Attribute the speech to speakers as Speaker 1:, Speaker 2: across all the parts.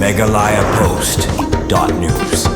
Speaker 1: Meghalaya Post.news.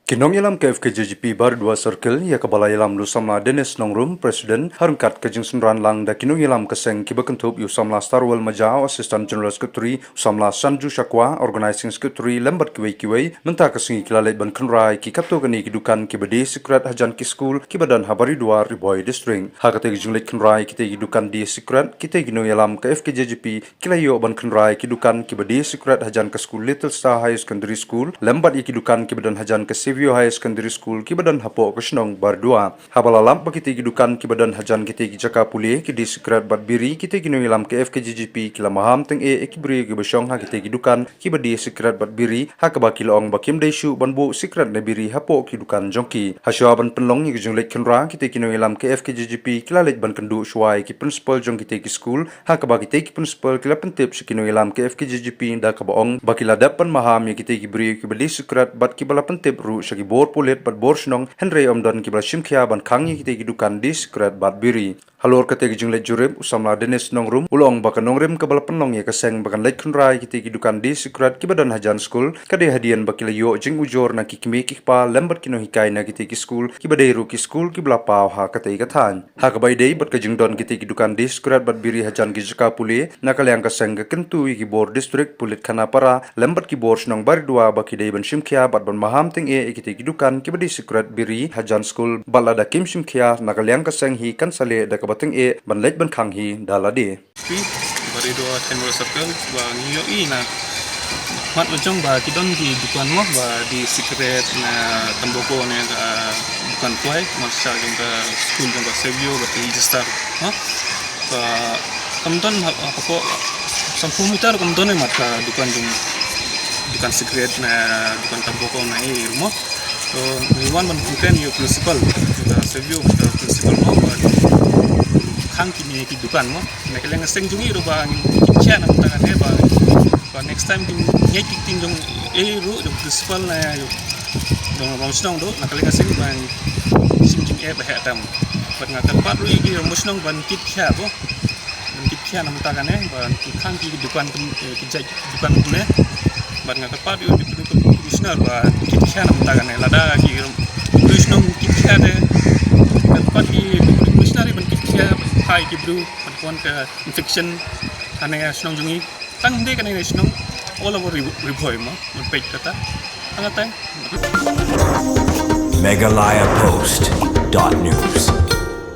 Speaker 2: Kinong yalam ke FKJGP bar 2 circle ya kabala yalam lu samla Dennis Nongrum Presiden harungkat ke jingsunran lang da kinong yalam keseng kibakentup yu samla Starwell Majao Assistant General Secretary samla Sanju Shakwa Organizing Secretary lembat kiwei menta kesengi kilalai ban kenrai ki kapto gani kidukan kibade secret hajan ki school kibadan habari 2 Riboy District hakate jinglet kenrai kite kidukan di secret kite kinong yalam ke FKJGP kilayo ban kenrai kidukan kibade secret hajan ke school Little Star High Secondary School lembat kidukan kibadan hajan ke View High Secondary School kibadan hapo kesnong bardua habalalam pakiti gidukan kibadan hajan kite gijaka puli ki di secret badbiri kite ginuilam ke FKJGP kila maham teng ekibri gibashong ha kite gidukan kibadi secret badbiri ha kabaki long bakim desu banbu secret nebiri hapo kidukan jongki hasya ban penlong ni gijung lek kenra kite ginuilam ke FKJGP kila lek ban kendu shwai ki principal jong kite ki school ha kabaki te ki principal kila pentip sikinuilam ke FKJGP da kabaong bakila dapan maham ya kite gibri kibadi secret bad kibala pentip ru sagi bor pulit bat bor snong Henry Omdan kibla shimkhia ban khangi kite gidukan dis kret bat biri halor kate gijunglet jurem usamla Dennis Nongrum ulong bakan nongrim kabala penong ye keseng bakan lek khunrai kite gidukan dis kret kibadan hajan school kade hadian bakila yo jing ujor na kikmi kikpa lembat kino hikai na kite ki school kibade ru ki school kibla paw ha kate kathan ha kabai dei bat ka jingdon kite gidukan dis kret bat biri hajan gijaka puli nakalyang keseng ke kentu ki bor district pulit khanapara lembat ki bor snong bar dua bakidei ban shimkhia bat ban maham teng kite gidukan kibadi secret biri hajan school balada kim shimkhia nakalyang kaseng hi kansale da kabateng ban lek ban khang hi dalade
Speaker 3: bari do tenor circle ba niyo ina mat lojong ba kidon di dukan mo ba di secret na tamboko ne bukan kuai masa jong ka school jong ka sevio ba register ha ba kamdon apa ko sampung meter kamdon mat ka dukan jong dukan secret na dukan tamboko na rumah. So, Iwan menunjukkan yo principal, kita sevio principal mo, khang kini dukan mo, mereka yang ngeseng jungi rupa kitchen nak tangan he ba, next time nyai kiting jong ru the principal na yo, dong rausnong do, nak yang ngeseng ban simjing ba hatam, ban ngakal pat ru igi rausnong ban kitchen bo, ban kitchen nam tangan he, ban khang kini dukan kijai dukan punya, ban ngakal pat yo Krishna ba kitchen am tagane lada ki Krishna kitchen de pat ki Krishna ri ban kitchen hai ki bru kon ka infection ane snong jungi tang de kane snong all over riboy ma page kata angata
Speaker 1: Meghalaya Post.news.